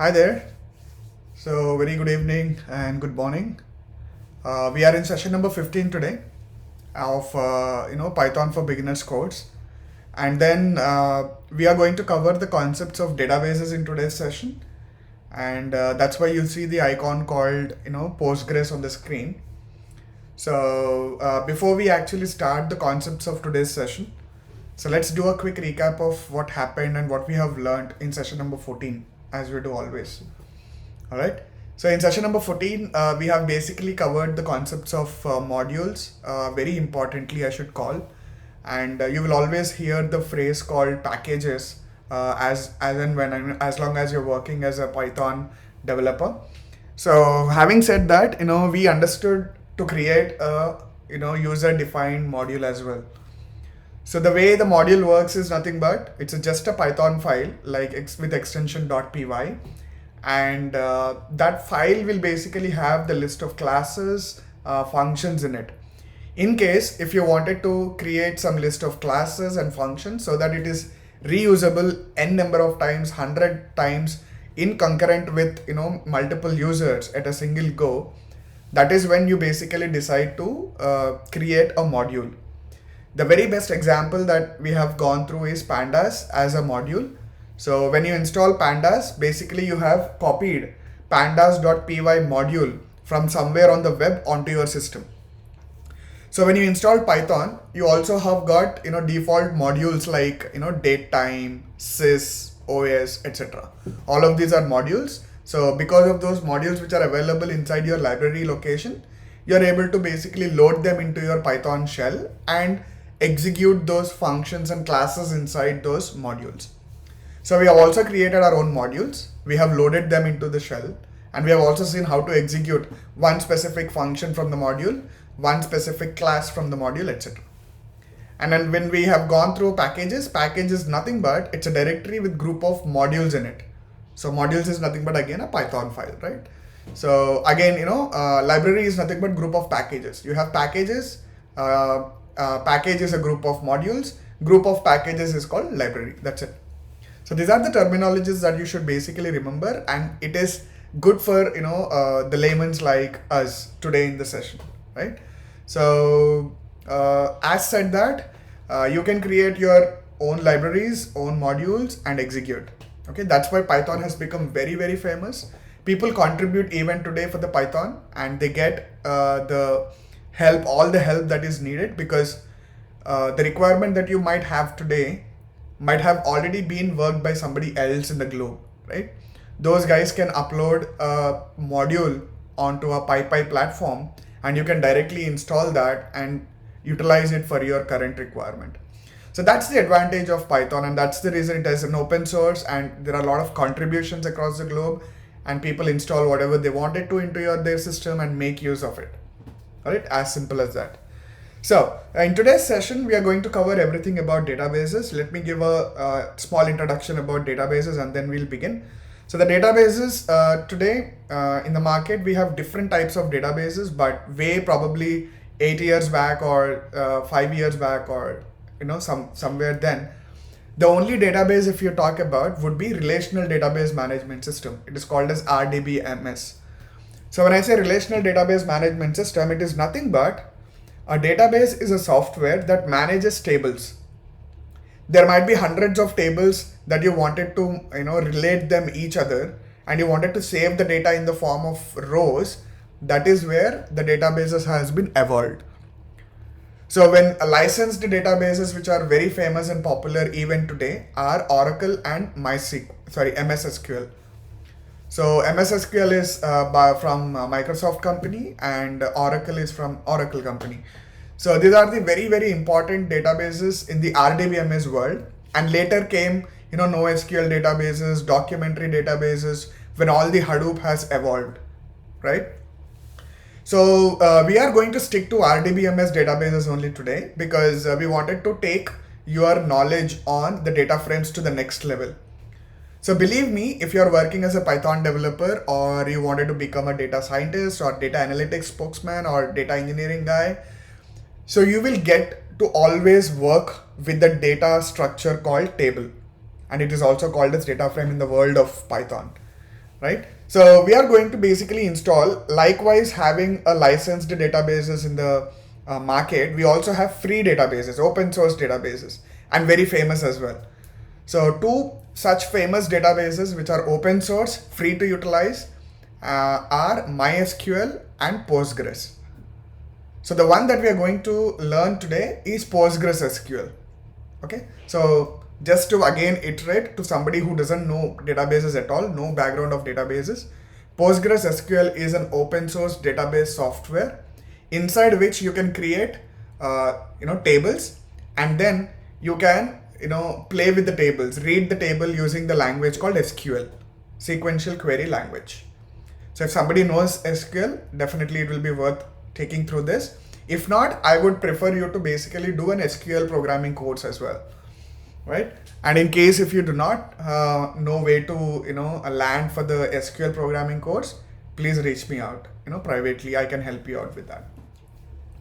Hi there. So very good evening and good morning. We are in session number 15 today of Python for Beginners course, and then we are going to cover the concepts of databases in today's session, and that's why you'll see the icon called Postgres on the screen. So before we actually start the concepts of today's session, so let's do a quick recap of what happened and what we have learned in session number 14, as we do always. All right. So in session number 14, we have basically covered the concepts of modules, very importantly, I should call. And you will always hear the phrase called packages as long as you're working as a Python developer. So having said that, we understood to create a user defined module as well. So the way the module works is nothing but it's just a Python file like with extension .py, and that file will basically have the list of classes, functions in it. In case if you wanted to create some list of classes and functions so that it is reusable n number of times, 100 times in concurrent with multiple users at a single go, that is when you basically decide to create a module. The very best example that we have gone through is pandas as a module. So when you install pandas, basically you have copied pandas.py module from somewhere on the web onto your system. So when you install Python, you also have got default modules like datetime, sys, os, etc. All of these are modules. So because of those modules which are available inside your library location, you're able to basically load them into your Python shell and execute those functions and classes inside those modules. So we have also created our own modules. We have loaded them into the shell, and we have also seen how to execute one specific function from the module, one specific class from the module, etc. And then when we have gone through packages, package is nothing but it's a directory with group of modules in it. So modules is nothing but again a Python file, right? So again, library is nothing but group of packages. You have packages. Package is a group of modules. Group of packages is called library. That's it. So these are the terminologies that you should basically remember, and it is good for the layman's like us today in the session, right? So as said that you can create your own libraries, own modules, and execute. Okay, that's why Python has become very, very famous. People contribute even today for the Python, and they get all the help that is needed, because the requirement that you might have today might have already been worked by somebody else in the globe, right? Those guys can upload a module onto a PyPy platform, and you can directly install that and utilize it for your current requirement. So that's the advantage of Python, and that's the reason it is an open source, and there are a lot of contributions across the globe, and people install whatever they wanted to into their system and make use of it. All right, as simple as that. So in today's session, we are going to cover everything about databases. Let me give a small introduction about databases, and then we'll begin. So the databases today in the market, we have different types of databases, but way probably 8 years back or 5 years back, or somewhere then, the only database if you talk about would be relational database management system. It is called as RDBMS. So when I say relational database management system, it is nothing but a database is a software that manages tables. There might be hundreds of tables that you wanted to relate them each other, and you wanted to save the data in the form of rows. That is where the databases has been evolved. So when licensed databases which are very famous and popular even today are Oracle and MS SQL. So MS SQL is from Microsoft company, and Oracle is from Oracle company. So these are the very, very important databases in the RDBMS world. And later came NoSQL databases, documentary databases, when all the Hadoop has evolved, right? So we are going to stick to RDBMS databases only today, because we wanted to take your knowledge on the data frames to the next level. So believe me, if you're working as a Python developer, or you wanted to become a data scientist or data analytics spokesman or data engineering guy, so you will get to always work with the data structure called table. And it is also called as data frame in the world of Python. right? So we are going to basically install, likewise having a licensed databases in the market, we also have free databases, open source databases, and very famous as well. So two such famous databases which are open source, free to utilize, are MySQL and Postgres. So the one that we are going to learn today is PostgreSQL. Okay, so just to again iterate to somebody who doesn't know databases at all, no background of databases, PostgreSQL is an open source database software inside which you can create tables, and then you can play with the tables, read the table using the language called SQL, sequential query language. So if somebody knows SQL, definitely it will be worth taking through this. If not, I would prefer you to basically do an SQL programming course as well, right? And in case if you do not know way to land for the SQL programming course, please reach me out privately. I can help you out with that.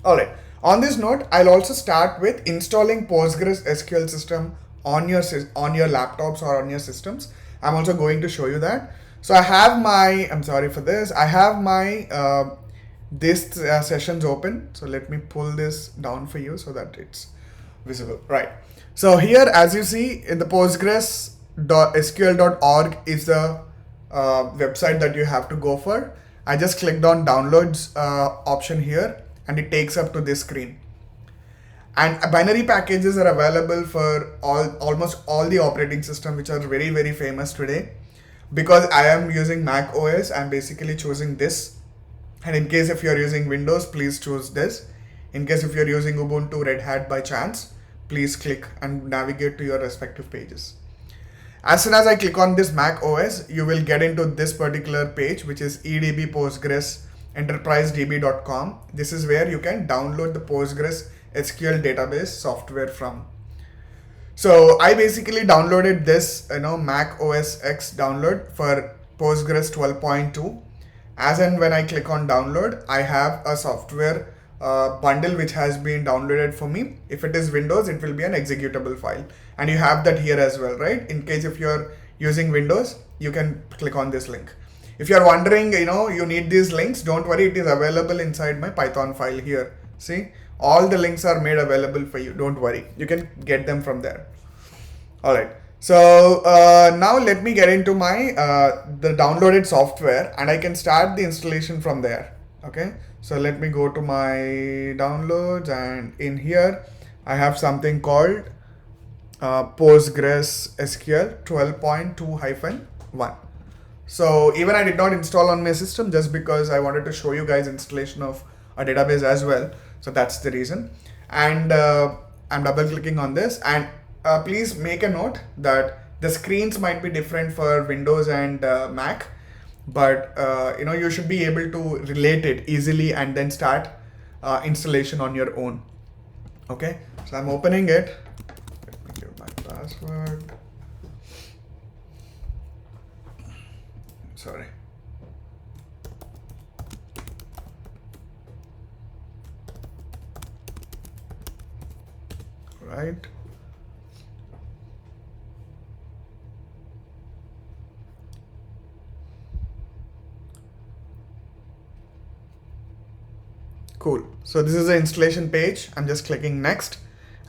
All right. On this note, I'll also start with installing PostgreSQL system on your laptops or on your systems. I'm also going to show you that. So I have my, I'm sorry for this, I have my this sessions open. So let me pull this down for you so that it's visible, right? So here, as you see in the postgres.sql.org is the website that you have to go for. I just clicked on downloads option here, and it takes up to this screen. And binary packages are available for almost all the operating system, which are very, very famous today. Because I am using Mac OS, I'm basically choosing this. And in case if you're using Windows, please choose this. In case if you're using Ubuntu, Red Hat by chance, please click and navigate to your respective pages. As soon as I click on this Mac OS, you will get into this particular page, which is edb postgres enterprisedb.com. This is where you can download the Postgres SQL database software from. So I basically downloaded this Mac OS X download for Postgres 12.2. As and when I click on download, I have a software bundle which has been downloaded for me. If it is Windows, it will be an executable file, and you have that here as well, right? In case if you're using Windows, you can click on this link. If you're wondering, you need these links, don't worry, it is available inside my Python file here. See, all the links are made available for you. Don't worry, you can get them from there. All right. So now let me get into my the downloaded software, and I can start the installation from there. Okay. So let me go to my downloads, and in here I have something called PostgreSQL 12.2-1. So even I did not install on my system just because I wanted to show you guys installation of a database as well. So that's the reason. And I'm double clicking on this, and please make a note that the screens might be different for Windows and Mac, but you should be able to relate it easily and then start installation on your own. Okay, so I'm opening it. Let me give my password. Sorry. Right. Cool. So this is the installation page. I'm just clicking next,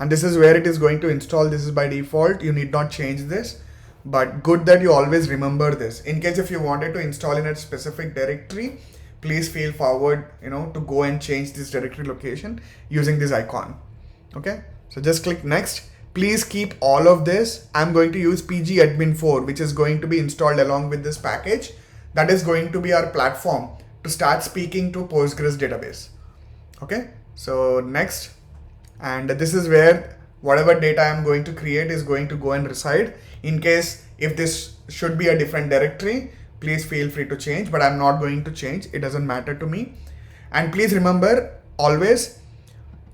and this is where it is going to install. This is by default. You need not change this, but good that you always remember this. In case if you wanted to install in a specific directory, please feel forward, to go and change this directory location using this icon. Okay. So just click next. Please keep all of this. I'm going to use pgadmin4, which is going to be installed along with this package. That is going to be our platform to start speaking to Postgres database. Okay, so next, and this is where whatever data I'm going to create is going to go and reside. In case if this should be a different directory, please feel free to change, but I'm not going to change. It doesn't matter to me. And please remember always,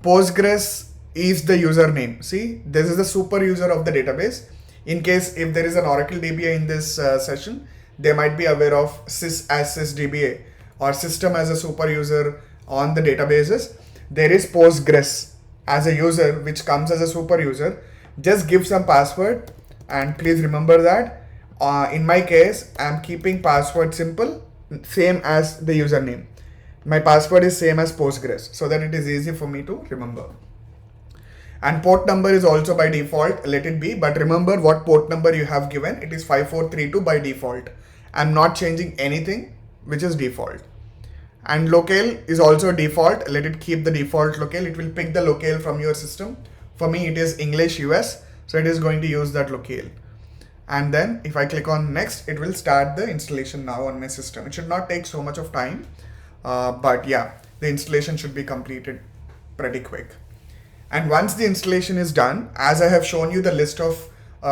Postgres is the username. See, this is the super user of the database. In case if there is an Oracle DBA in this session, they might be aware of sys as sysdba or system as a super user on the databases. There is Postgres as a user which comes as a super user. Just give some password, and please remember that In my case, I'm keeping password simple, same as the username. My password is same as Postgres, so that it is easy for me to remember. And port number is also by default, let it be, but remember what port number you have given. It is 5432 by default. I'm not changing anything, which is default. And locale is also default, let it keep the default locale. It will pick the locale from your system. For me, it is English US, so it is going to use that locale. And then if I click on next, it will start the installation now on my system. It should not take so much of time, but yeah, the installation should be completed pretty quick. And once the installation is done, as I have shown you the list of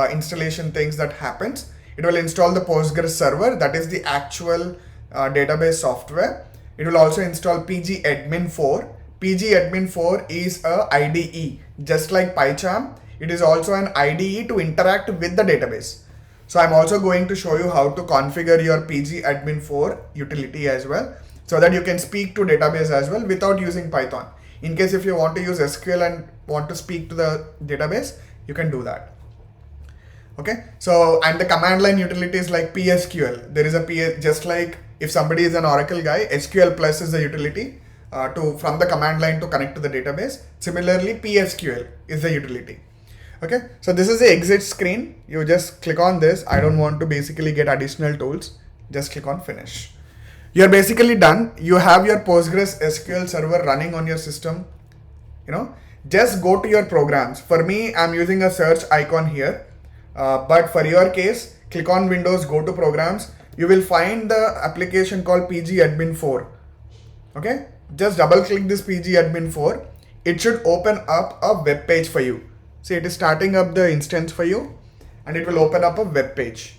installation things that happens, it will install the Postgres server, that is the actual database software. It will also install pgadmin 4. pgadmin 4 is a IDE, just like PyCharm. It is also an IDE to interact with the database. So I'm also going to show you how to configure your pgadmin 4 utility as well, so that you can speak to database as well without using Python. In case if you want to use SQL and want to speak to the database, you can do that. Okay, so and the command line utilities like PSQL, there is a just like if somebody is an Oracle guy, SQL plus is a utility from the command line to connect to the database. Similarly, PSQL is the utility. Okay, so this is the exit screen. You just click on this. I don't want to basically get additional tools. Just click on finish. You're basically done. You have your Postgres SQL server running on your system. Just go to your programs. For me, I'm using a search icon here. But for your case, click on Windows, go to programs. You will find the application called pgadmin 4. Okay, just double click this pgadmin 4. It should open up a web page for you. See, it is starting up the instance for you and it will open up a web page.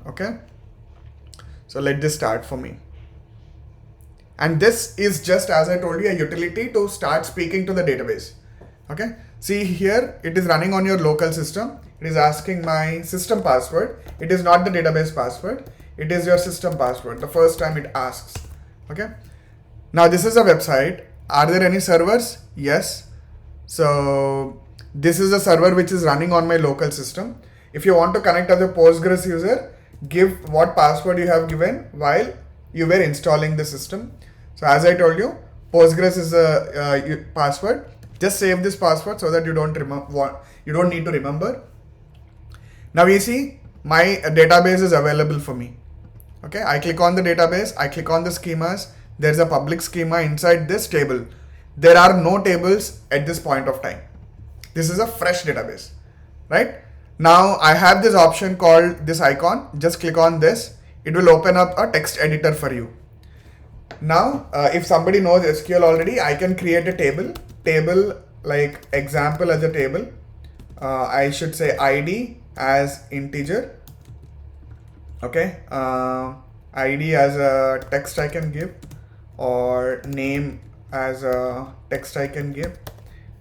Okay, so let this start for me. And this is just, as I told you, a utility to start speaking to the database. Okay, see here, it is running on your local system. It is asking my system password. It is not the database password. It is your system password. The first time it asks. Okay, now this is a website. Are there any servers? Yes. So this is a server which is running on my local system. If you want to connect as a Postgres user, give what password you have given while you were installing the system. So as I told you, Postgres is a password. Just save this password so that you don't need to remember. Now you see my database is available for me. Okay, I click on the database, I click on the schemas. There's a public schema inside this table. There are no tables at this point of time. This is a fresh database, right? Now I have this option called this icon. Just click on this. It will open up a text editor for you. Now, if somebody knows SQL already, I can create a table like example as a table. I should say ID as integer. Okay, ID as a text I can give, or name as a text I can give.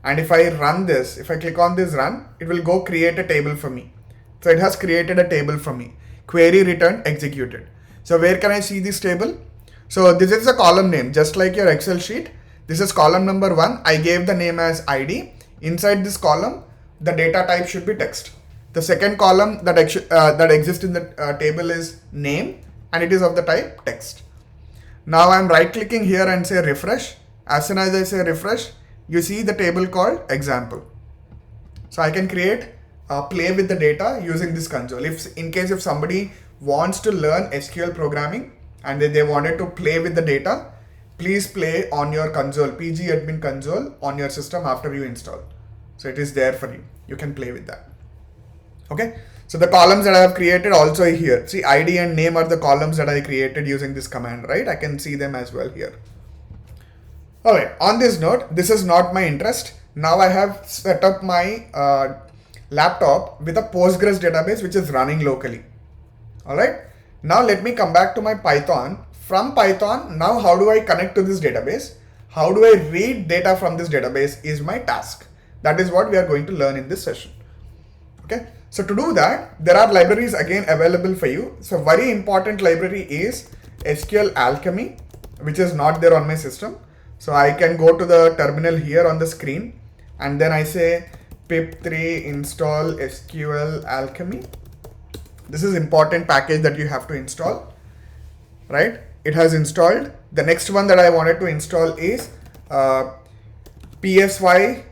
And if I run this, if I click on this run, it will go create a table for me. So it has created a table for me. Query returned executed. So where can I see this table? So this is a column name, just like your Excel sheet. This is column number 1. I gave the name as ID. Inside this column, the data type should be text. The second column that exists in the table is name, and it is of the type text. Now I'm right clicking here and say refresh. As soon as I say refresh, you see the table called example. So I can create play with the data using this console. In case if somebody wants to learn SQL programming and they wanted to play with the data, please play on your console, pgadmin console on your system after you install. So it is there for you. You can play with that. Okay. So the columns that I have created also here. See, ID and name are the columns that I created using this command, right? I can see them as well here. All right. On this note, this is not my interest. Now I have set up my laptop with a Postgres database which is running locally. All right. Now let me come back to my Python. From Python, now how do I connect to this database? How do I read data from this database is my task. That is what we are going to learn in this session. Okay. So to do that, there are libraries again available for you. So very important library is SQL Alchemy, which is not there on my system. So I can go to the terminal here on the screen and then I say pip3 install SQL Alchemy. This is important package that you have to install, right? It has installed. The next one that I wanted to install is PSY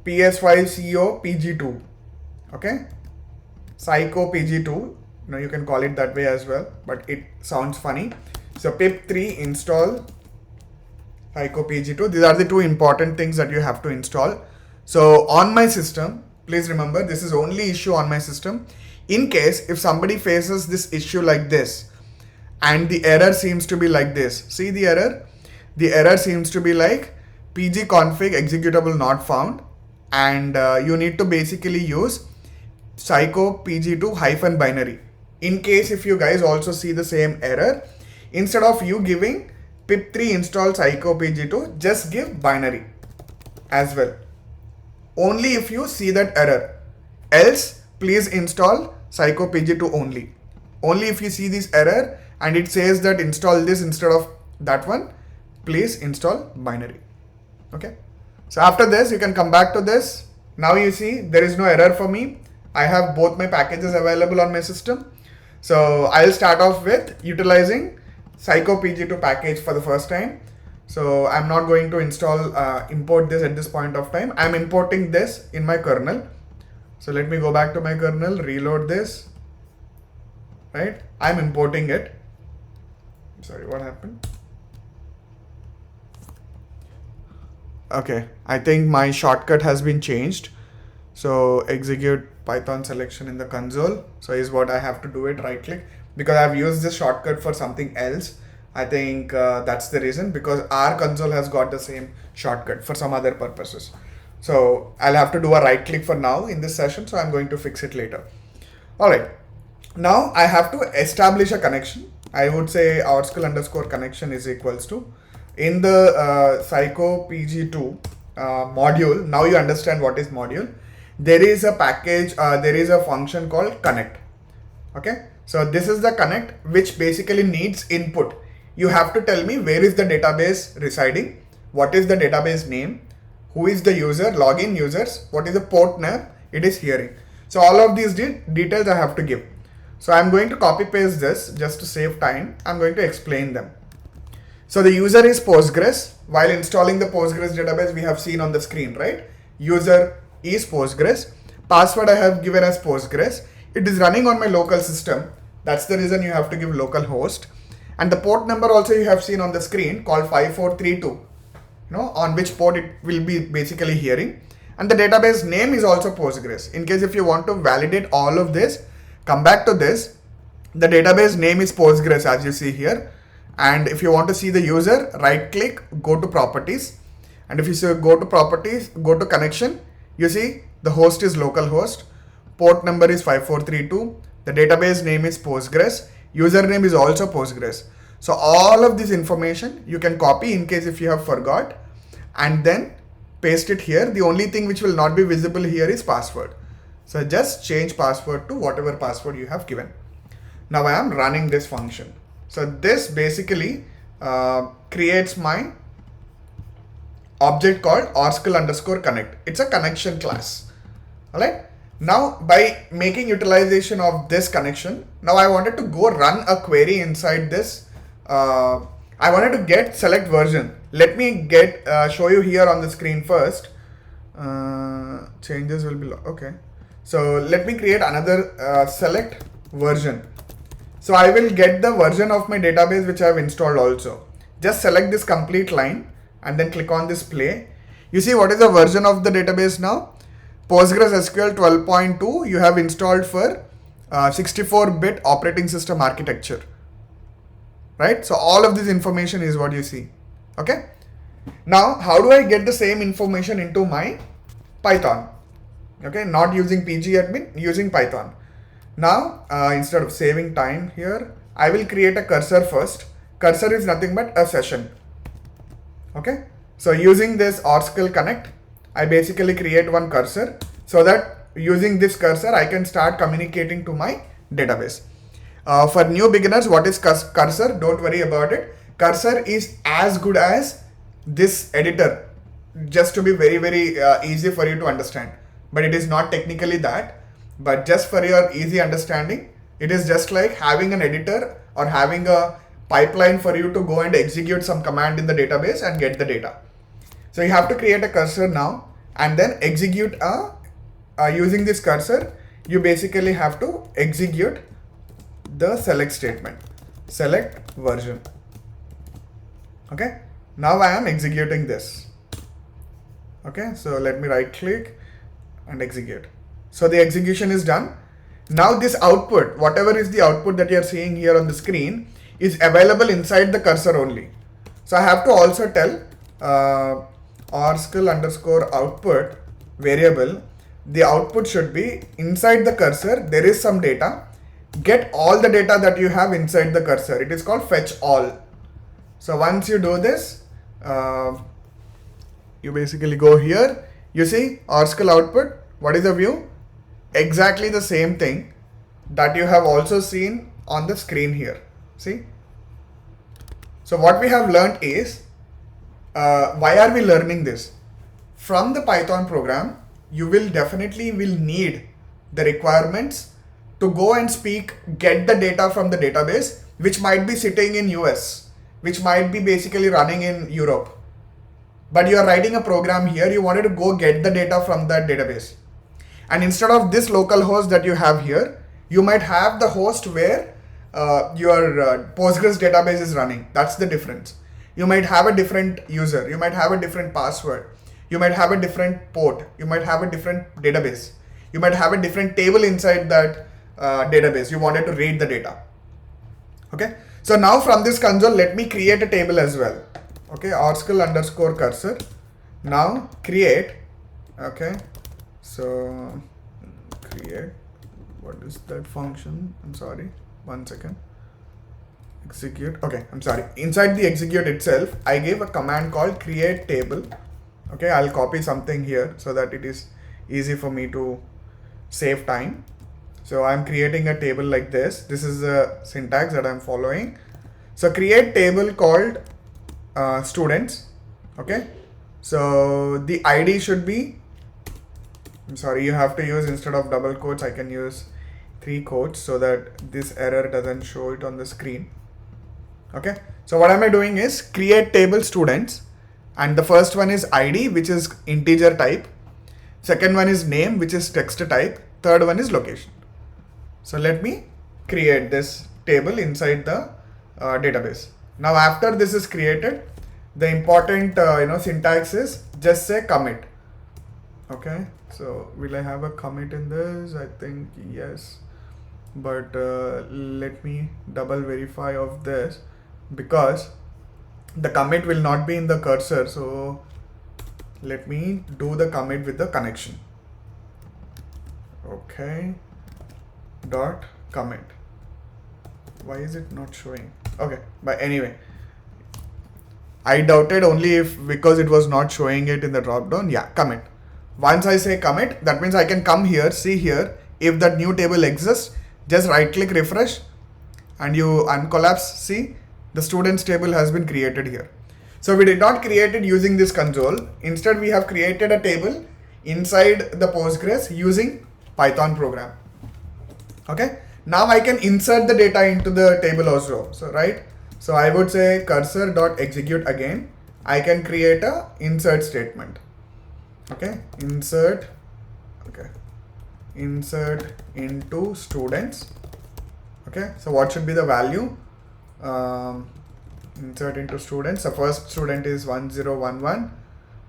CO PG2. Okay, Psycho PG2. You can call it that way as well, but it sounds funny. So pip3 install Psycho PG2. These are the two important things that you have to install. So on my system, please remember this is only issue on my system. In case if somebody faces this issue like this and the error seems to be like this, see the error? The error seems to be like pgconfig executable not found, and you need to basically use psycho pg2 -binary. In case if you guys also see the same error, instead of you giving pip3 install psycho pg2, just give binary as well. Only if you see that error. Else, please install psycho pg2 only. Only if you see this error and it says that install this instead of that one, please install binary. Okay. So after this, you can come back to this. Now you see there is no error for me. I have both my packages available on my system. So I'll start off with utilizing Psycho PG2 package for the first time. So I'm not going to install, import this at this point of time. I'm importing this in my kernel. So let me go back to my kernel, reload this, right? I'm importing it. Sorry, what happened? Okay, I think my shortcut has been changed. So execute Python selection in the console. So is what I have to do it, right click, because I've used this shortcut for something else. I think that's the reason, because our console has got the same shortcut for some other purposes. So I'll have to do a right click for now in this session. So I'm going to fix it later. All right. Now I have to establish a connection. I would say Oracle underscore connection is equals to, in the Psycho PG2 module. Now you understand what is module. There is a package, there is a function called connect. Okay. So this is the connect, which basically needs input. You have to tell me where is the database residing, what is the database name, who is the user, login users, what is the port name it is hearing. So all of these details I have to give. So I'm going to copy paste this just to save time. I'm going to explain them. So the user is Postgres. While installing the Postgres database, we have seen on the screen, right? User is Postgres. Password I have given as Postgres. It is running on my local system. That's the reason you have to give localhost. And the port number also you have seen on the screen called 5432, on which port it will be basically hearing. And the database name is also Postgres. In case if you want to validate all of this, come back to this. The database name is Postgres as you see here. And if you want to see the user, right click, go to properties. And if you say go to properties, go to connection, you see the host is localhost, port number is 5432, the database name is Postgres, username is also Postgres. So all of this information you can copy in case if you have forgot, and then paste it here. The only thing which will not be visible here is password. So just change password to whatever password you have given. Now I am running this function. So this basically creates my object called Oracle underscore connect. It's a connection class. All right. Now by making utilization of this connection, now I wanted to go run a query inside this. I wanted to get select version. Let me show you here on the screen first. Changes will be okay. So let me create another select version. So I will get the version of my database which I have installed also. Just select this complete line and then click on this play. You see what is the version of the database now? PostgreSQL 12.2 you have installed for 64-bit operating system architecture. Right? So all of this information is what you see. Okay. Now, how do I get the same information into my Python? Okay. Not using pgadmin, using Python. Now, instead of saving time here, I will create a cursor first. Cursor is nothing but a session. Okay. So using this Oracle Connect, I basically create one cursor so that using this cursor, I can start communicating to my database. For new beginners, what is cursor? Don't worry about it. Cursor is as good as this editor, just to be very, very easy for you to understand. But it is not technically that. But just for your easy understanding, It is just like having an editor or having a pipeline for you to go and execute some command in the database and get the data. So you have to create a cursor now and then execute using this cursor, you basically have to execute the select statement, select version. Okay, now I am executing this. Okay, so let me right click and execute. So the execution is done. Now this output, whatever is the output that you are seeing here on the screen, is available inside the cursor only. So I have to also tell Oracle underscore output variable, the output should be inside the cursor. There is some data. Get all the data that you have inside the cursor. It is called fetch all. So once you do this, you basically go here. You see Oracle output. What is the view? Exactly the same thing that you have also seen on the screen here. See? So what we have learned is, why are we learning this? From the Python program, you will definitely need the requirements to go and get the data from the database, which might be sitting in US, which might be basically running in Europe. But you are writing a program here, you wanted to go get the data from that database. And instead of this local host that you have here, you might have the host where your Postgres database is running. That's the difference. You might have a different user, you might have a different password, you might have a different port, you might have a different database, you might have a different table inside that database. You wanted to read the data. Okay, so now from this console, let me create a table as well. Okay, Oracle underscore cursor. Now create. Okay, so create. What is that function? I'm sorry, 1 second. Execute. Okay, I'm sorry. Inside the execute itself, I gave a command called create table. Okay, I'll copy something here so that it is easy for me to save time. So I'm creating a table like this. This is the syntax that I'm following. So create table called students. Okay, so the ID should be, I'm sorry, you have to use, instead of double quotes, I can use 3 quotes so that this error doesn't show it on the screen. Okay, so what am I doing is create table students, and the first one is ID, which is integer type. Second one is name, which is text type. Third one is location. So let me create this table inside the database. Now after this is created, the important syntax is just say commit. Okay, so will I have a commit in this? I think yes, but let me double verify of this, because the commit will not be in the cursor. So let me do the commit with the connection. Okay, dot commit. Why is it not showing? Okay, but anyway, I doubted only if because it was not showing it in the drop down. Yeah, commit. Once I say commit, that means I can come here, see here, if that new table exists, just right click, refresh, and you uncollapse. See, the students table has been created here. So we did not create it using this console. Instead, we have created a table inside the Postgres using Python program. Okay, now I can insert the data into the table also. So right, so I would say cursor dot execute again. I can create a insert statement. Okay, insert. Okay, insert into students. Okay, so what should be the value? Insert into students. The first student is 1011.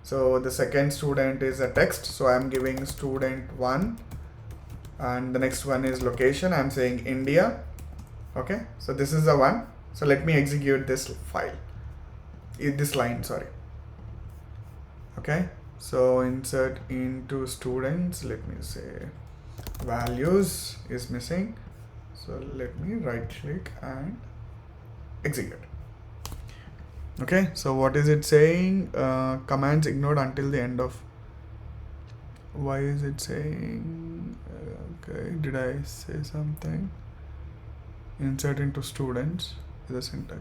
So the second student is a text. So I'm giving student 1, and the next one is location. I'm saying India. Okay, so this is the one. So let me execute this file, this line, sorry. Okay, so insert into students. Let me say values is missing. So let me right click and execute. Okay, so what is it saying? Commands ignored until the end of. Why is it saying? Okay, did I say something? Insert into students is a syntax.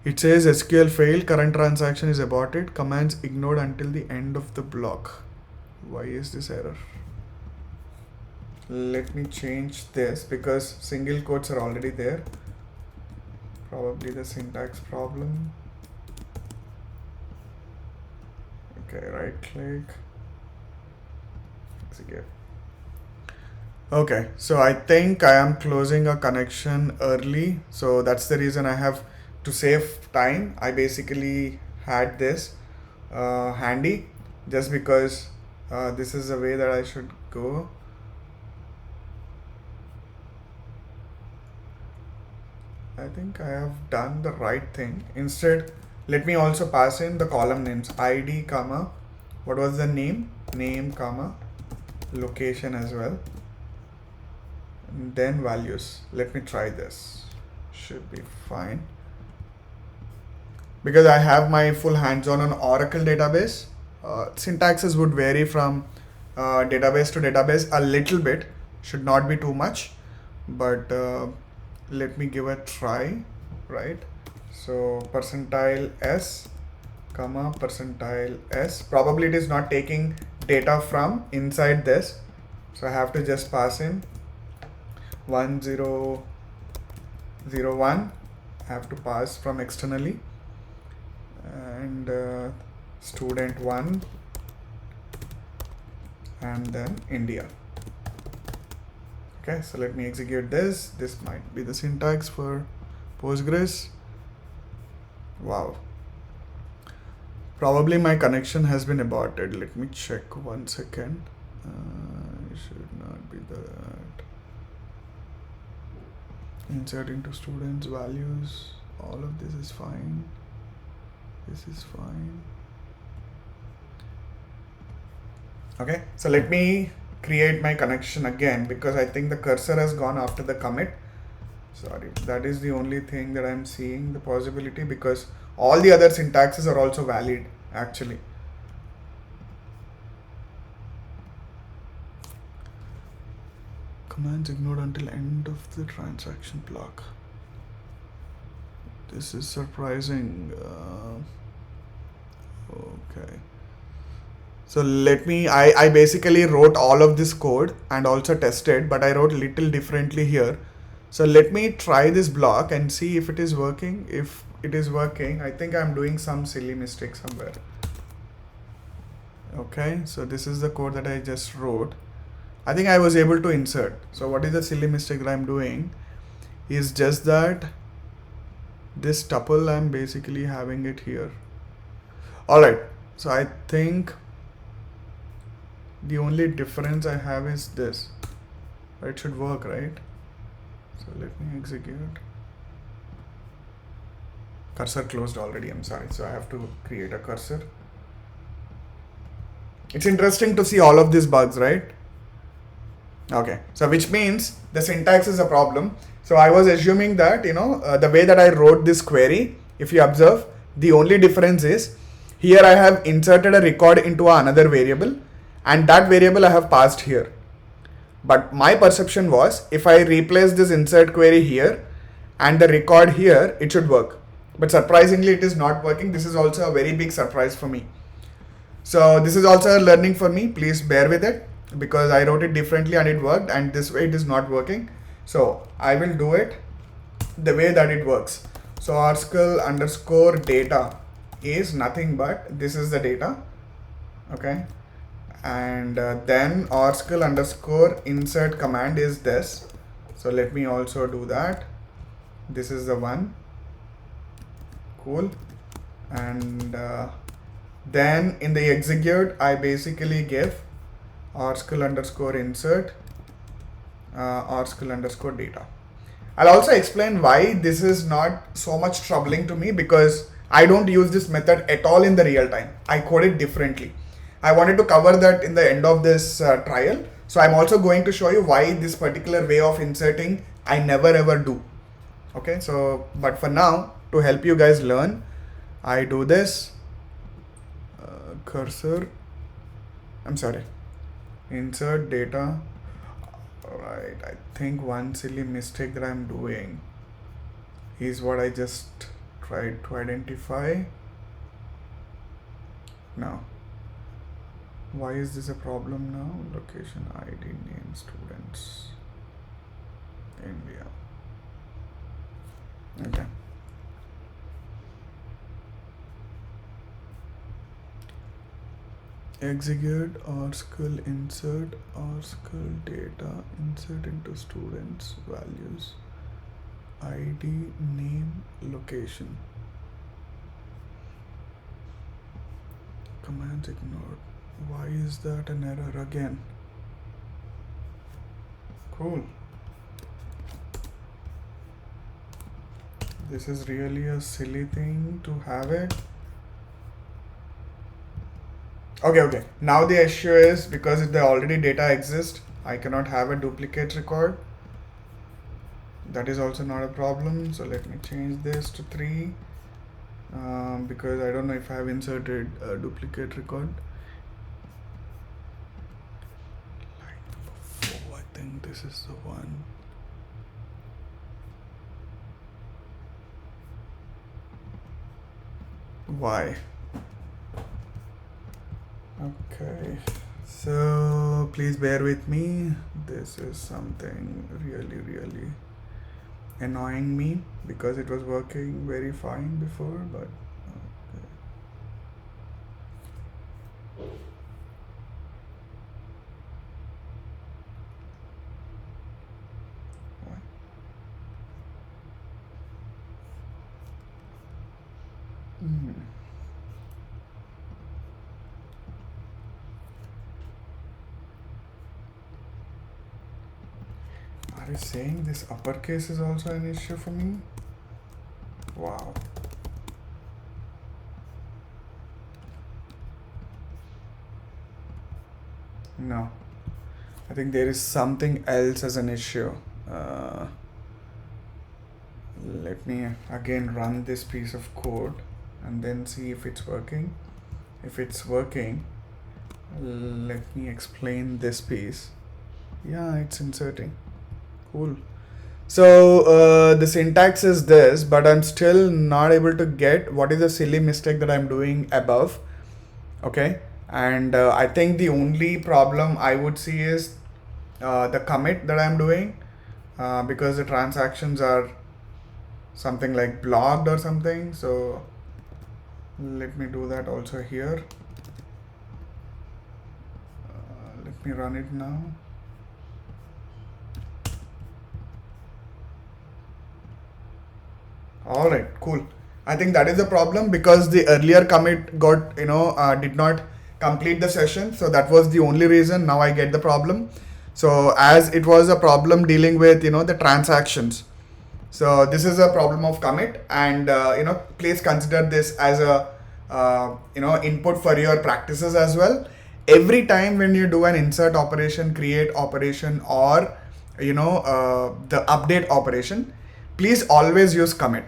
It says SQL failed, current transaction is aborted, commands ignored until the end of the block. Why is this error? let me change this because single quotes are already there. Probably the syntax problem. Okay, right click, execute. Okay, so I think I am closing a connection early, so that's the reason I have to save time. I basically had this handy just because this is the way that I should go. I think I have done the right thing. Instead, let me also pass in the column names ID, comma, what was the name, comma, location as well, and then values. Let me try this. Should be fine. Because I have my full hands-on on Oracle database, syntaxes would vary from database to database a little bit, should not be too much, but let me give a try, right? So percentile S, comma, percentile S. Probably it is not taking data from inside this, so I have to just pass in 1001. I have to pass from externally, and student 1, and then India. Okay, so let me execute this. This might be the syntax for Postgres. Wow. Probably my connection has been aborted. Let me check 1 second. It should not be that. Insert into students values. All of this is fine. This is fine. Okay, so let me create my connection again because I think the cursor has gone after the commit. Sorry, that is the only thing that I'm seeing the possibility, because all the other syntaxes are also valid actually. Commands ignored until end of the transaction block. This is surprising. Okay. So let me, I basically wrote all of this code and also tested, but I wrote little differently here. So let me try this block and see if it is working. If it is working, I think I'm doing some silly mistake somewhere. Okay, so this is the code that I just wrote. I think I was able to insert. So what is the silly mistake that I'm doing is just that this tuple, I'm basically having it here. Alright, so I think the only difference I have is this. It should work, right? So let me execute. Cursor closed already, I'm sorry. So I have to create a cursor. It's interesting to see all of these bugs, right? Okay, so which means the syntax is a problem. So I was assuming that, the way that I wrote this query, if you observe, the only difference is here I have inserted a record into another variable, and that variable I have passed here. But my perception was if I replace this insert query here and the record here, it should work. But surprisingly, it is not working. This is also a very big surprise for me. So this is also a learning for me. Please bear with it because I wrote it differently and it worked, and this way it is not working. So I will do it the way that it works. So Oracle underscore data is nothing but this is the data. Okay. And then Oracle underscore insert command is this. So let me also do that. This is the one. Cool. And then in the execute, I basically give Oracle underscore insert Oracle underscore data. I'll also explain why this is not so much troubling to me, because I don't use this method at all in the real time. I code it differently. I wanted to cover that in the end of this trial. So I'm also going to show you why this particular way of inserting I never ever do. Okay, so but for now, to help you guys learn, I do this cursor. I'm sorry, insert data. Alright, I think one silly mistake that I'm doing is what I just tried to identify. Now, Why is this a problem now? Location, ID, name, students, India. Okay. Execute article, insert article data, insert into students, values, ID, name, location. Commands ignored. Why is that an error again? Cool. This is really a silly thing to have it. Okay. Now the issue is because the already data exists, I cannot have a duplicate record. That is also not a problem. So let me change this to 3 because I don't know if I have inserted a duplicate record. Line number 4, I think this is the one. Why? Okay, so please bear with me. This is something really annoying me because it was working very fine before, but okay. Are you saying this uppercase is also an issue for me? Wow. No. I think there is something else as an issue. Let me again run this piece of code and then see if it's working. If it's working, let me explain this piece. Yeah, it's inserting. Cool. So the syntax is this, but I'm still not able to get what is the silly mistake that I'm doing above. Okay. And I think the only problem I would see is the commit that I'm doing because the transactions are something like blocked or something. So let me do that also here. Let me run it now. All right, cool. I think that is the problem because the earlier commit got, did not complete the session. So that was the only reason. Now I get the problem. So as it was a problem dealing with, the transactions. So this is a problem of commit, and please consider this as a input for your practices as well. Every time when you do an insert operation, create operation, or the update operation, please always use commit.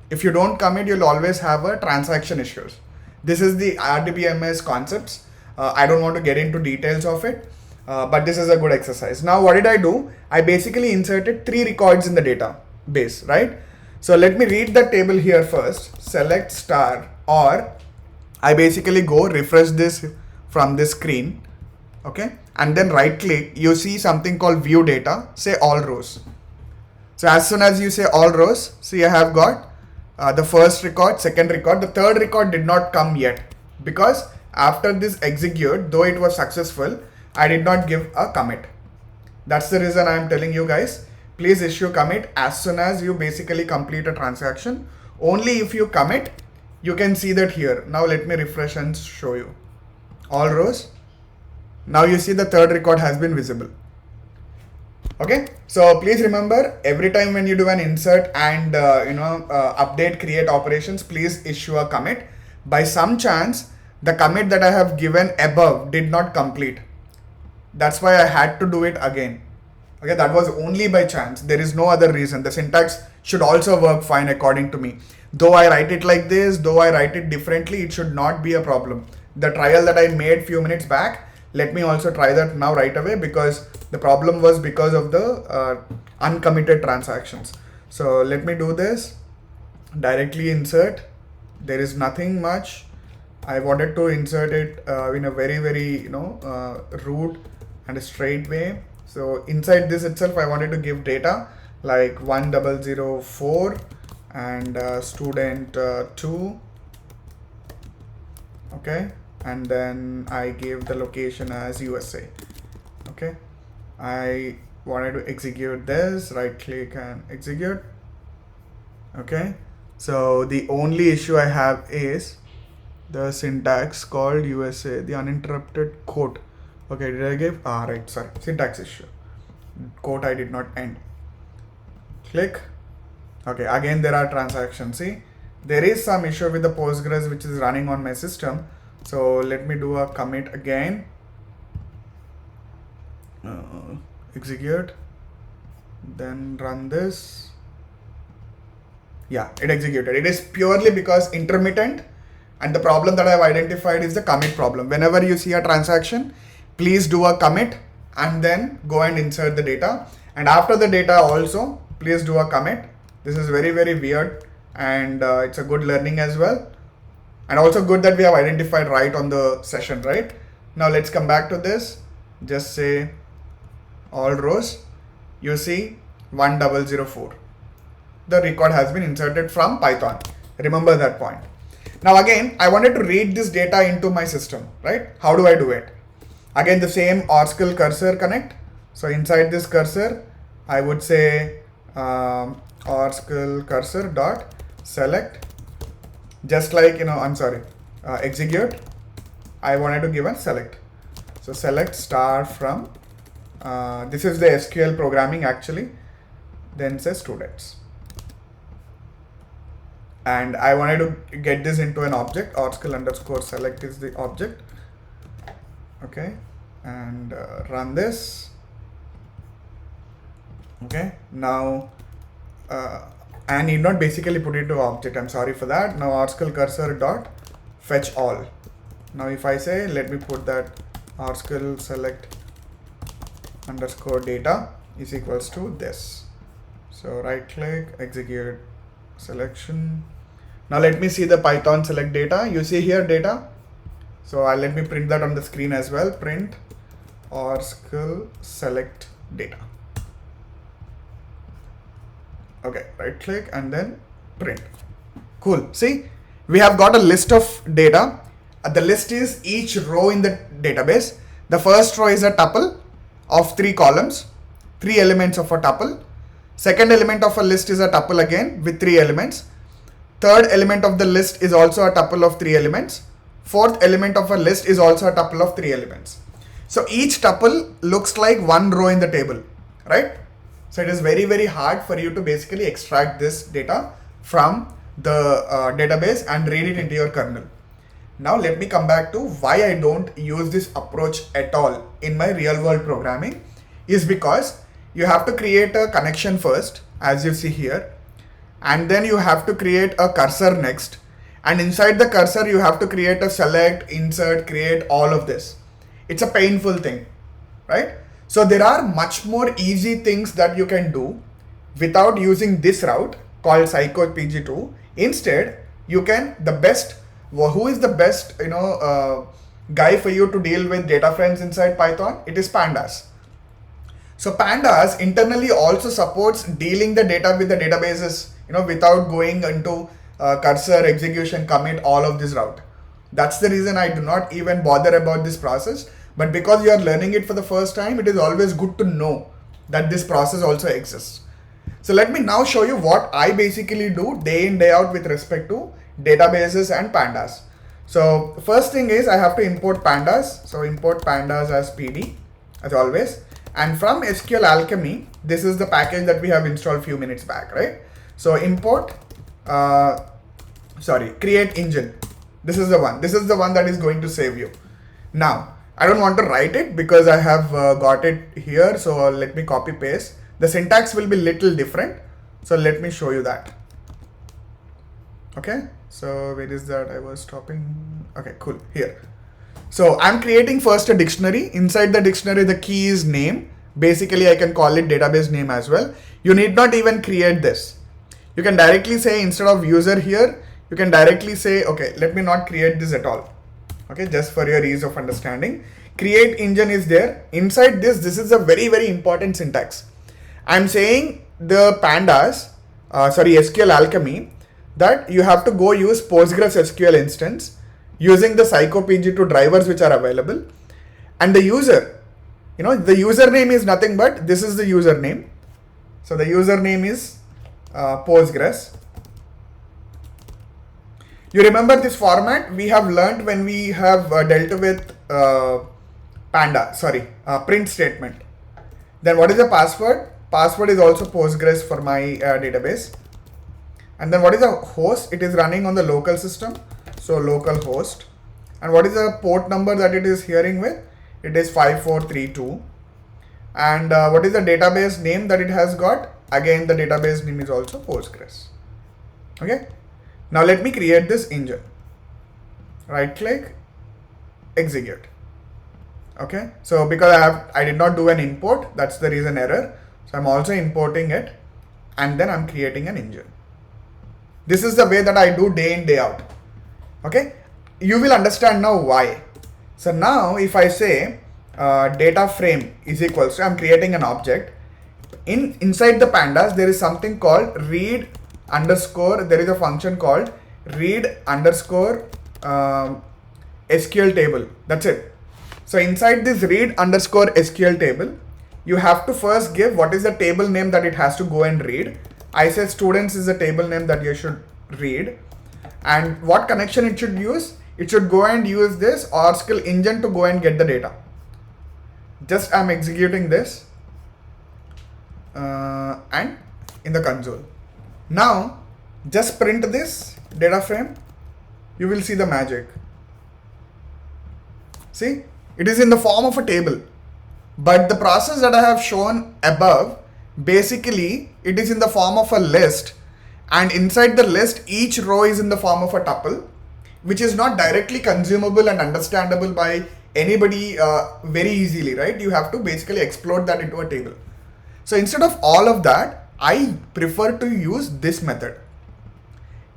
If you don't commit, you'll always have a transaction issues. This is the RDBMS concepts. I don't want to get into details of it, but this is a good exercise. Now, what did I do? I basically inserted 3 records in the database, right? So let me read the table here first. Select star, or I basically go refresh this from this screen, okay? And then right click, you see something called view data, say all rows. So as soon as you say all rows, see I have got the first record, second record, the third record did not come yet because after this execute, though it was successful, I did not give a commit. That's the reason I am telling you guys, please issue commit as soon as you basically complete a transaction. Only if you commit, you can see that here. Now let me refresh and show you. All rows. Now you see the third record has been visible. Okay, so please remember every time when you do an insert and update, create operations, please issue a commit. By some chance, the commit that I have given above did not complete. That's why I had to do it again. Okay, that was only by chance. There is no other reason. The syntax should also work fine according to me. Though I write it like this, though I write it differently, it should not be a problem. The trial that I made few minutes back, let me also try that now right away because the problem was because of the uncommitted transactions. So let me do this. Directly insert. There is nothing much. I wanted to insert it in a very root and a straight way. So inside this itself, I wanted to give data like 1004 and student 2. Okay, and then I gave the location as USA. Okay, I wanted to execute this, right click and execute. Okay, so the only issue I have is the syntax called USA, the uninterrupted quote. Okay, did I give? Right, sorry, syntax issue. Quote I did not end. Click. Okay, again there are transactions. See, there is some issue with the Postgres which is running on my system. So let me do a commit again. Execute. Then run this. Yeah, it executed. It is purely because intermittent, and the problem that I have identified is the commit problem. Whenever you see a transaction, please do a commit and then go and insert the data. And after the data also, please do a commit. This is very weird, and it's a good learning as well. And also good that we have identified right on the session, right? Now let's come back to this. Just say all rows. You see 1004. The record has been inserted from Python. Remember that point. Now again, I wanted to read this data into my system, right? How do I do it? Again, the same Oracle cursor connect. So inside this cursor, I would say Oracle cursor dot select, just like, execute. I wanted to give a select. So select star from, this is the SQL programming actually, then say students. And I wanted to get this into an object. Oracle underscore select is the object. Okay, and run this. Okay, now I need not basically put it to object. I'm sorry for that. Now Oracle cursor dot fetch all. Now if I say, let me put that Oracle select underscore data is equals to this. So right click, execute selection. Now let me see the Python select data. You see here data. So let me print that on the screen as well. Print Oracle select data. Okay, right click and then print. Cool. See, we have got a list of data. The list is each row in the database. The first row is a tuple of 3 columns, 3 elements of a tuple. Second element of a list is a tuple again with 3 elements. Third element of the list is also a tuple of 3 elements. Fourth element of a list is also a tuple of 3 elements. So each tuple looks like one row in the table, right? So it is very hard for you to basically extract this data from the database and read it into your kernel. Now let me come back to why I don't use this approach at all in my real world programming is because you have to create a connection first, as you see here, and then you have to create a cursor next, and inside the cursor you have to create a select, insert, create, all of this. It's a painful thing, right? So there are much more easy things that you can do without using this route called Psycho PG2. Instead, you can, who is the best guy for you to deal with data frames inside Python? It is pandas. So pandas internally also supports dealing the data with the databases, without going into cursor, execution, commit, all of this route. That's the reason I do not even bother about this process. But because you are learning it for the first time, it is always good to know that this process also exists. So let me now show you what I basically do day in, day out with respect to databases and pandas. So first thing is I have to import pandas. So import pandas as PD as always. And from SQL Alchemy, this is the package that we have installed a few minutes back, right? So import, create engine. This is the one. This is the one that is going to save you. Now, I don't want to write it because I have got it here. So let me copy paste. The syntax will be little different. So let me show you that. Okay. So where is that? I was stopping. Okay, cool. Here. So I'm creating first a dictionary. Inside the dictionary, the key is name. Basically, I can call it database name as well. You need not even create this. You can directly say, instead of user here, you can directly say, okay, let me not create this at all. Okay, just for your ease of understanding. Create engine is there. Inside this is a very, very important syntax. I'm saying the pandas, SQL Alchemy, that you have to go use PostgreSQL instance using the PsychoPG2 drivers which are available. And the user, the username is nothing but this is the username. So the username is Postgres. You remember this format we have learned when we have dealt with print statement. Then what is the password? Password is also Postgres for my database. And then what is the host? It is running on the local system. So local host. And what is the port number that it is hearing with? It is 5432. And what is the database name that it has got? Again, the database name is also Postgres. Okay. Now let me create this engine. Right click, execute. Okay. So because I did not do an import, that's the reason error. So I'm also importing it and then I'm creating an engine. This is the way that I do day in, day out. Okay. You will understand now why. So now if I say data frame is equals to, I'm creating an object. Inside the pandas, there is something called read underscore, there is a function called read underscore SQL table. That's it. So inside this read underscore SQL table, you have to first give what is the table name that it has to go and read. I said students is the table name that you should read. And what connection it should use? It should go and use this Oracle engine to go and get the data. Just I'm executing this and in the console. Now just print this data frame. You will see the magic. See, it is in the form of a table. But the process that I have shown above, basically it is in the form of a list, and inside the list each row is in the form of a tuple, which is not directly consumable and understandable by anybody very easily, right? You have to basically explode that into a table. So instead of all of that, I prefer to use this method.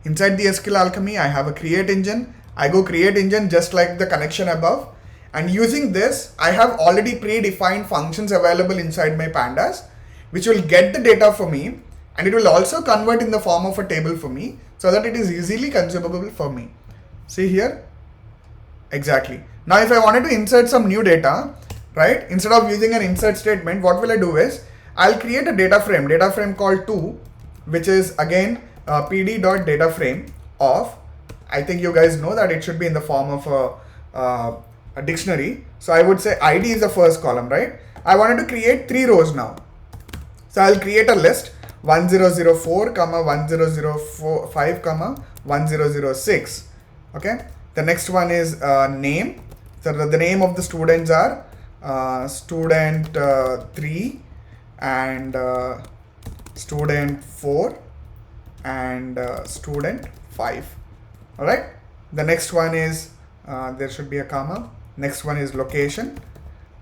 Inside the SQL Alchemy, I have a create engine. I go create engine just like the connection above. And using this, I have already predefined functions available inside my pandas, which will get the data for me. And it will also convert in the form of a table for me so that it is easily consumable for me. See here? Exactly. Now, if I wanted to insert some new data, right? Instead of using an insert statement, what will I do is, I'll create a data frame called 2, which is again pd.dataframe of, I think you guys know that it should be in the form of a dictionary. So I would say ID is the first column, right? I wanted to create 3 rows now. So I'll create a list 1004, 1005, 1006. Okay. The next one is name. So the name of the students are student 3 and student 4 and student 5. All right. The next one is there should be a comma. Next one is location,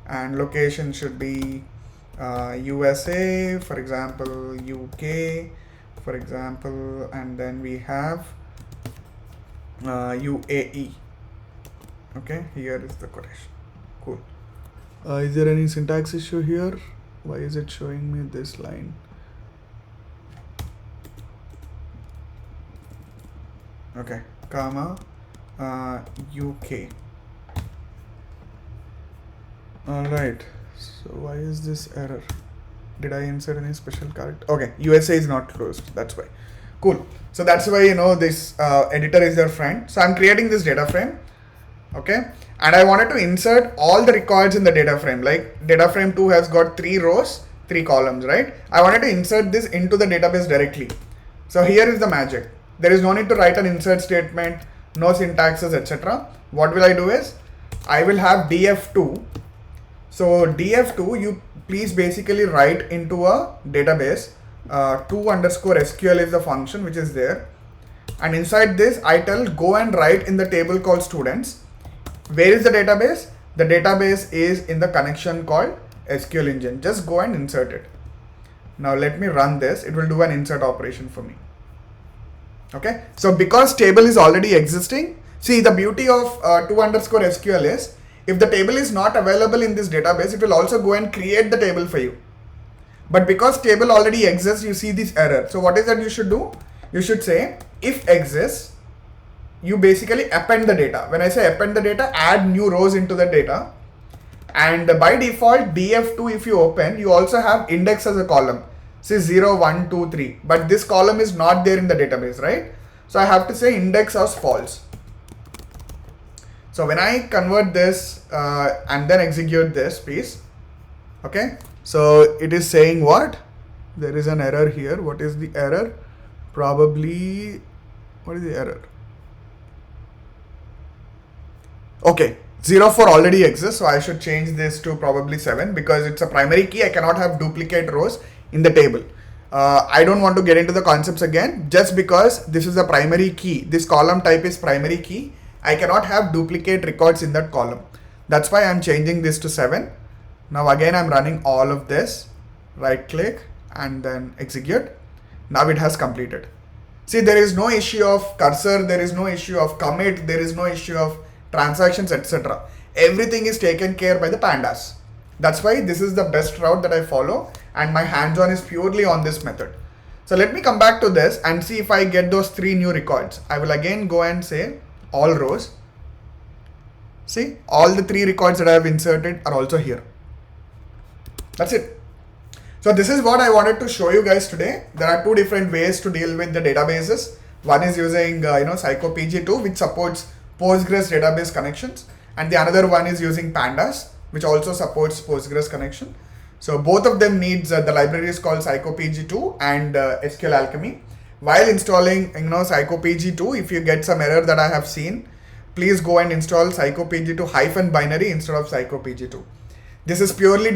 and location should be USA, for example, UK, for example, and then we have UAE. Okay, here is the quotation. Cool. Is there any syntax issue here? Why is it showing me this line? Okay, comma UK. Alright, so why is this error? Did I insert any special character? Okay, USA is not closed, that's why. Cool. So that's why, this editor is your friend. So I'm creating this data frame. Okay. And I wanted to insert all the records in the data frame. Like data frame 2 has got 3 rows, 3 columns, right? I wanted to insert this into the database directly. So here is the magic. There is no need to write an insert statement, no syntaxes, etc. What will I do is, I will have df2. So df2, you please basically write into a database. 2 underscore SQL is the function which is there. And inside this, I tell go and write in the table called students. Where is the database? The database is in the connection called SQL engine. Just go and insert it. Now let me run this. It will do an insert operation for me. Okay. So because table is already existing, See, the beauty of 2_SQL is if the table is not available in this database, it will also go and create the table for you. But because table already exists, you see this error. So what is that you should do? You should say if exists, you basically append the data. When I say append the data, add new rows into the data. And by default, df2, if you open, you also have index as a column. Say 0, 1, 2, 3. But this column is not there in the database, right? So I have to say index as false. So when I convert this and then execute this piece, okay, so it is saying what? There is an error here. What is the error? Probably, what is the error? Okay, 04 already exists, so I should change this to probably 7 because it's a primary key. I cannot have duplicate rows in the table. I don't want to get into the concepts again. Just because this is a primary key, this column type is primary key, I cannot have duplicate records in that column. That's why I'm changing this to 7. Now again, I'm running all of this, right click and then execute. Now it has completed. See, there is no issue of cursor, there is no issue of commit, there is no issue of transactions, etc. Everything is taken care by the pandas. That's why this is the best route that I follow, and my hands-on is purely on this method. So let me come back to this and see if I get those 3 new records. I will again go and say all rows. See, all the 3 records that I have inserted are also here. That's it. So this is what I wanted to show you guys today. There are 2 different ways to deal with the databases. One is using PsychoPG2, which supports Postgres database connections, and the another one is using pandas, which also supports Postgres connection. So both of them needs the libraries called PsychoPG2 and SQL Alchemy. While installing PsychoPG2, if you get some error that I have seen, please go and install PsychoPG2 -binary instead of PsychoPG2. This purely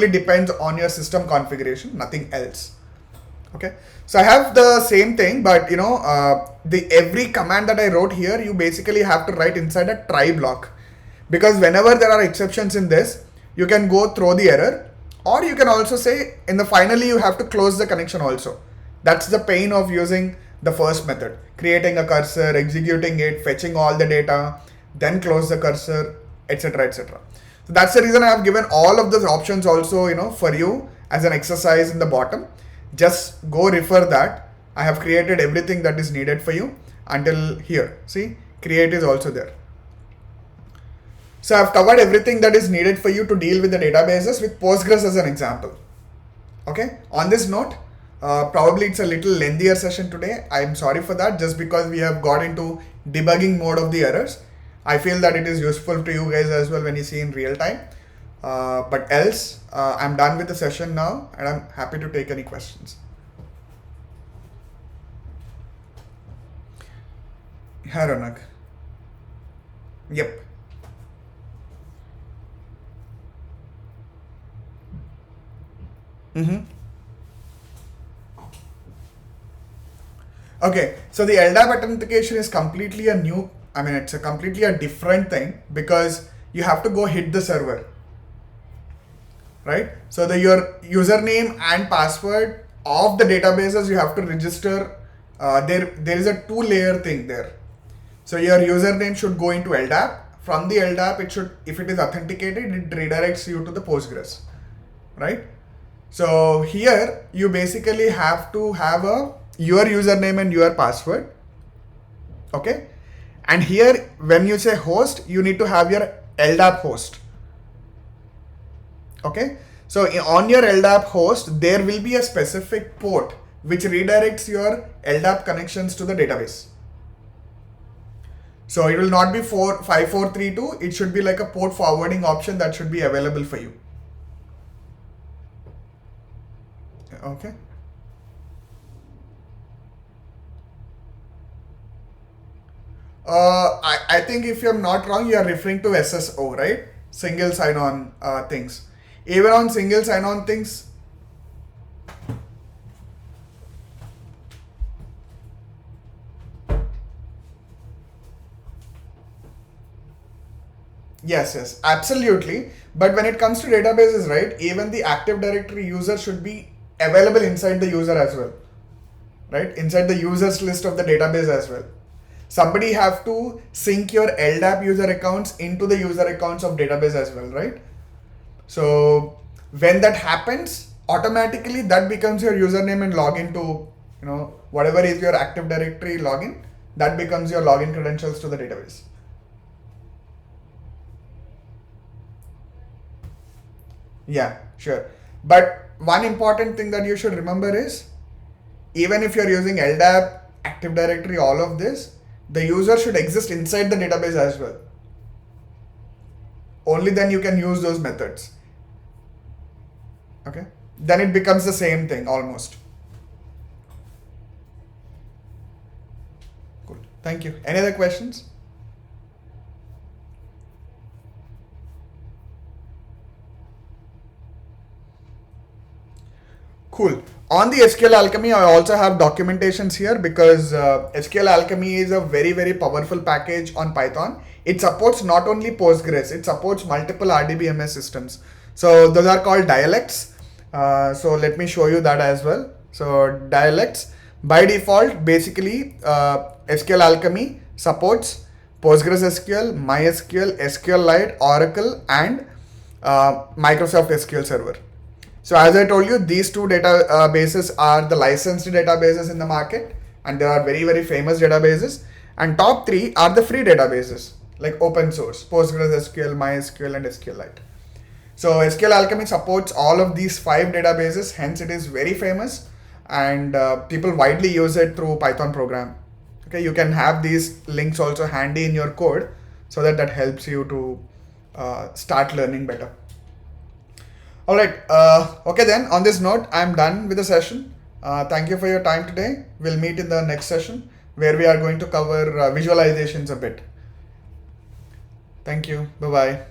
depends on your system configuration, nothing else. Okay, so I have the same thing, but every command that I wrote here, you basically have to write inside a try block, because whenever there are exceptions in this, you can go throw the error, or you can also say finally you have to close the connection also. That's the pain of using the first method, creating a cursor, executing it, fetching all the data, then close the cursor, etc, etc. So that's the reason I have given all of those options also for you as an exercise in the bottom. Just go refer that. I have created everything that is needed for you until here. See, create is also there. So I've covered everything that is needed for you to deal with the databases with Postgres as an example. Okay, on this note, probably it's a little lengthier session today. I'm sorry for that, just because we have got into debugging mode of the errors. I feel that it is useful to you guys as well when you see in real time. But else, I'm done with the session now, and I'm happy to take any questions. Hi, Ronak. Yep. Okay, so the LDAP authentication is completely it's a completely different thing, because you have to go hit the server, right? So your username and password of the databases you have to register. There is a 2-layer thing there. So your username should go into LDAP. From the LDAP, if it is authenticated, it redirects you to the Postgres, right? So here you basically have to have your username and your password. Okay, and here when you say host, you need to have your LDAP host. Okay, so on your LDAP host, there will be a specific port which redirects your LDAP connections to the database. So it will not be 5432, it should be like a port forwarding option that should be available for you. Okay. I think if you're not wrong, you are referring to SSO, right? Single sign-on things. Even on single sign-on things, yes, absolutely. But when it comes to databases, right, even the Active Directory user should be available inside the user as well, right? Inside the users list of the database as well. somebody have to sync your LDAP user accounts into the user accounts of database as well, right? So when that happens, automatically that becomes your username and login to, whatever is your Active Directory login, that becomes your login credentials to the database. Yeah, sure. But one important thing that you should remember is, even if you're using LDAP, Active Directory, all of this, the user should exist inside the database as well. Only then you can use those methods. Okay? Then it becomes the same thing almost. Cool. Thank you. Any other questions? Cool. On the SQL Alchemy, I also have documentations here because SQL Alchemy is a very, very powerful package on Python. It supports not only Postgres, it supports multiple RDBMS systems. So those are called dialects. So let me show you that as well. So dialects, by default, basically SQL Alchemy supports PostgreSQL, MySQL, SQLite, Oracle, and Microsoft SQL Server. So as I told you, these two databases are the licensed databases in the market, and they are very, very famous databases. And top three are the free databases, like open source, PostgreSQL, MySQL, and SQLite. So SQL Alchemy supports all of these 5 databases, hence it is very famous, and people widely use it through Python program. Okay, you can have these links also handy in your code, so that helps you to start learning better. All right. Okay, then on this note, I'm done with the session. Thank you for your time today. We'll meet in the next session where we are going to cover visualizations a bit. Thank you. Bye-bye.